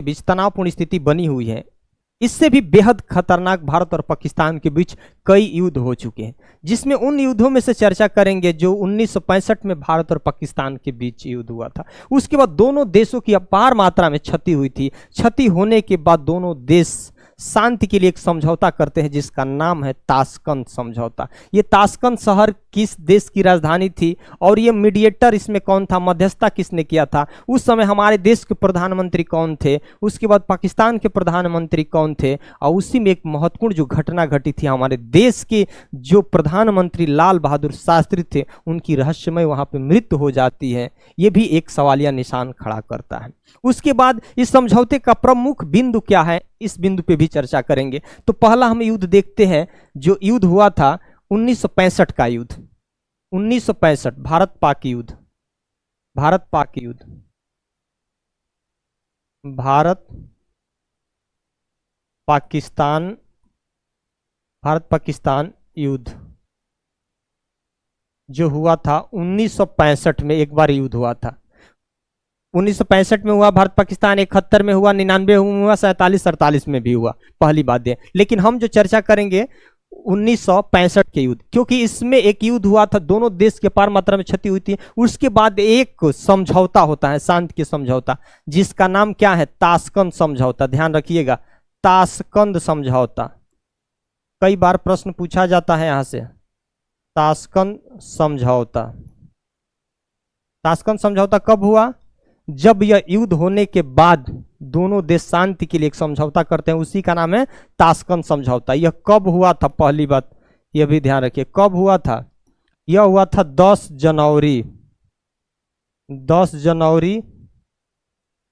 बीच तनावपूर्ण स्थिति बनी हुई है। इससे भी बेहद खतरनाक भारत और पाकिस्तान के बीच कई युद्ध हो चुके हैं, जिसमें उन युद्धों में से चर्चा करेंगे जो 1965 में भारत और पाकिस्तान के बीच युद्ध हुआ था। उसके बाद दोनों देशों की अपार मात्रा में क्षति हुई थी। क्षति होने के बाद दोनों देश शांति के लिए एक समझौता करते हैं जिसका नाम है ताशकंद समझौता। ये ताशकंद शहर किस देश की राजधानी थी और ये मीडिएटर इसमें कौन था, मध्यस्थता किसने किया था, उस समय हमारे देश के प्रधानमंत्री कौन थे, उसके बाद पाकिस्तान के प्रधानमंत्री कौन थे, और उसी में एक महत्वपूर्ण जो घटना घटी थी, हमारे देश के जो प्रधानमंत्री लाल बहादुर शास्त्री थे उनकी रहस्यमय वहां पे मृत्यु हो जाती है। ये भी एक सवालिया निशान खड़ा करता है। उसके बाद इस समझौते का प्रमुख बिंदु क्या है, इस बिंदु पे भी चर्चा करेंगे। तो पहला हम युद्ध देखते हैं, जो युद्ध हुआ था 1965 का युद्ध। 1965 भारत पाक युद्ध। भारत पाक युद्ध, भारत पाकिस्तान, भारत पाकिस्तान युद्ध जो हुआ था 1965 में, एक बार युद्ध हुआ था। 1965 में हुआ भारत पाकिस्तान, 71 में हुआ, 99 में हुआ, 47 48 में भी हुआ, पहली बात है। लेकिन हम जो चर्चा करेंगे 1965 के युद्ध, क्योंकि इसमें एक युद्ध हुआ था, दोनों देश के अपार मात्रा में क्षति हुई थी। उसके बाद एक समझौता होता है, शांति समझौता, जिसका नाम क्या है, ताशकंद समझौता। ध्यान रखिएगा, ताशकंद समझौता। कई बार प्रश्न पूछा जाता है यहां से, ताशकंद समझौता। ताशकंद समझौता कब हुआ, जब यह युद्ध होने के बाद दोनों देश शांति के लिए एक समझौता करते हैं, उसी का नाम है ताशकंद समझौता। यह कब हुआ था, पहली बात यह भी ध्यान रखिए, कब हुआ था, यह हुआ था 10 जनवरी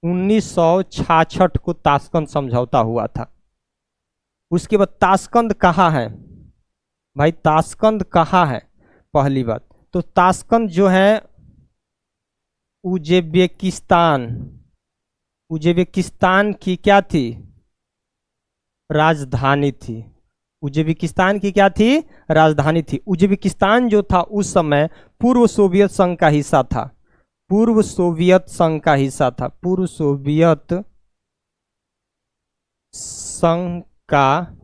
1966 को ताशकंद समझौता हुआ था। उसके बाद ताशकंद कहाँ है भाई, ताशकंद कहाँ है, पहली बात तो ताशकंद जो है उज्बेकिस्तान, उज्बेकिस्तान की क्या थी, राजधानी थी। उज्बेकिस्तान की क्या थी, राजधानी थी। उज्बेकिस्तान जो था उस समय पूर्व सोवियत संघ का हिस्सा था, पूर्व सोवियत संघ का हिस्सा था, पूर्व सोवियत संघ का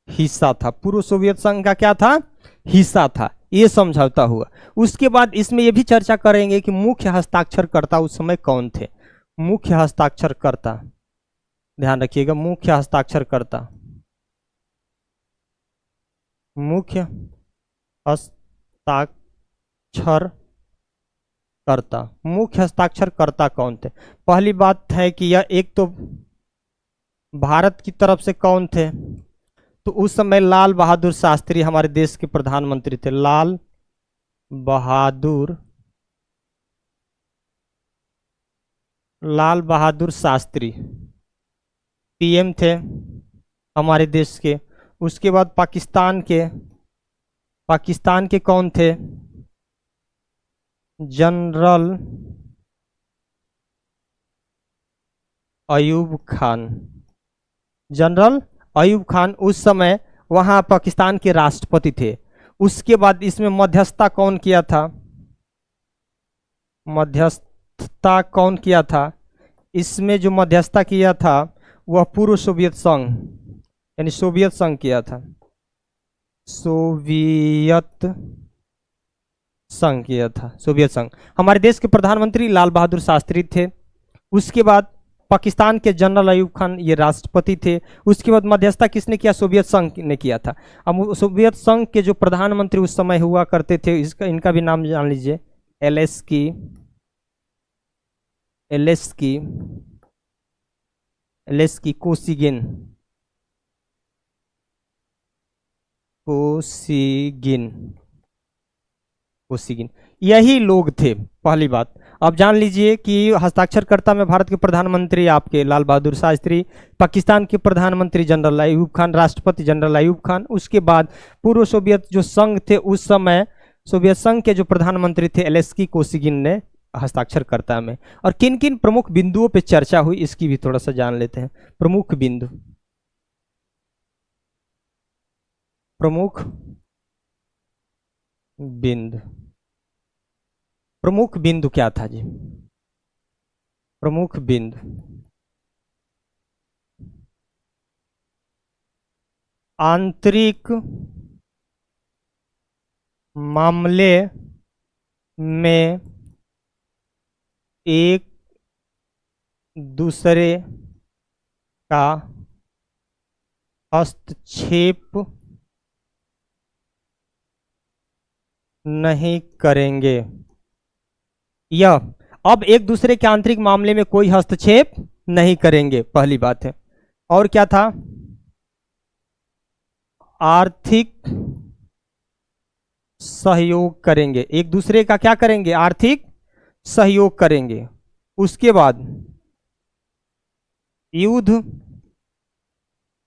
हिस्सा था, पूर्व सोवियत संघ का क्या था, हिस्सा था। ये समझौता हुआ। उसके बाद इसमें यह भी चर्चा करेंगे कि मुख्य हस्ताक्षरकर्ता उस समय कौन थे। मुख्य हस्ताक्षरकर्ता, ध्यान रखिएगा, मुख्य हस्ताक्षरकर्ता, मुख्य हस्ताक्षरकर्ता, मुख्य हस्ताक्षरकर्ता कौन थे। पहली बात है कि यह एक तो भारत की तरफ से कौन थे, तो उस समय लाल बहादुर शास्त्री हमारे देश के प्रधानमंत्री थे। लाल बहादुर शास्त्री पीएम थे हमारे देश के। उसके बाद पाकिस्तान के कौन थे, जनरल अयूब खान। जनरल अयूब खान उस समय वहां पाकिस्तान के राष्ट्रपति थे। उसके बाद इसमें मध्यस्थता कौन किया था, मध्यस्थता कौन किया था, इसमें जो मध्यस्थता किया था वह पूर्व सोवियत संघ यानी सोवियत संघ किया था, सोवियत संघ किया था, सोवियत संघ। हमारे देश के प्रधानमंत्री लाल बहादुर शास्त्री थे। उसके बाद पाकिस्तान के जनरल अयूब खान ये राष्ट्रपति थे। उसके बाद मध्यस्थता किसने किया, सोवियत संघ ने किया था। अब सोवियत संघ के जो प्रधानमंत्री उस समय हुआ करते थे, इनका भी नाम जान लीजिए, एलेस्की कोसिगिन, यही लोग थे, पहली बात। अब जान लीजिए कि हस्ताक्षरकर्ता में भारत के प्रधानमंत्री आपके लाल बहादुर शास्त्री, पाकिस्तान के प्रधानमंत्री जनरल अयूब खान, राष्ट्रपति जनरल अयूब खान। उसके बाद पूर्व सोवियत जो संघ थे उस समय, सोवियत संघ के जो प्रधानमंत्री थे एलेस्की कोसिगिन ने हस्ताक्षरकर्ता में। और किन किन प्रमुख बिंदुओं पे चर्चा हुई इसकी भी थोड़ा सा जान लेते हैं। प्रमुख बिंदु क्या था जी, प्रमुख बिंदु आंतरिक मामले में एक दूसरे का हस्तक्षेप नहीं करेंगे। यह अब एक दूसरे के आंतरिक मामले में कोई हस्तक्षेप नहीं करेंगे, पहली बात है। और क्या था? आर्थिक सहयोग करेंगे, एक दूसरे का क्या करेंगे? आर्थिक सहयोग करेंगे। उसके बाद युद्ध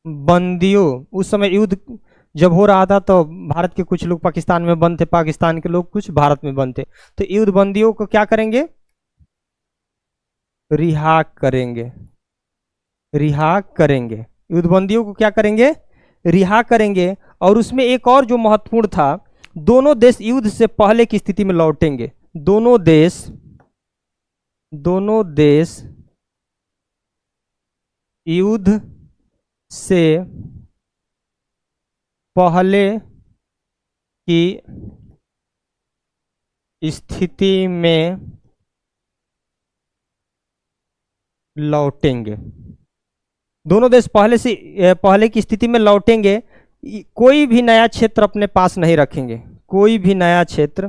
बंदियों, उस समय युद्ध जब हो रहा था तो भारत के कुछ लोग पाकिस्तान में बंद थे, पाकिस्तान के लोग कुछ भारत में बंद थे, तो युद्ध बंदियों को क्या करेंगे? रिहा करेंगे, रिहा करेंगे। युद्ध बंदियों को क्या करेंगे? रिहा करेंगे। और उसमें एक और जो महत्वपूर्ण था, दोनों देश युद्ध से पहले की स्थिति में लौटेंगे। दोनों देश युद्ध से पहले की स्थिति में लौटेंगे। दोनों देश पहले की स्थिति में लौटेंगे। कोई भी नया क्षेत्र अपने पास नहीं रखेंगे, कोई भी नया क्षेत्र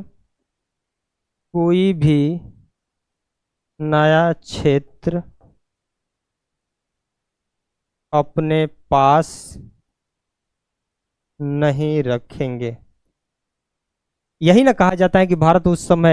अपने पास नहीं रखेंगे। यही ना कहा जाता है कि भारत उस समय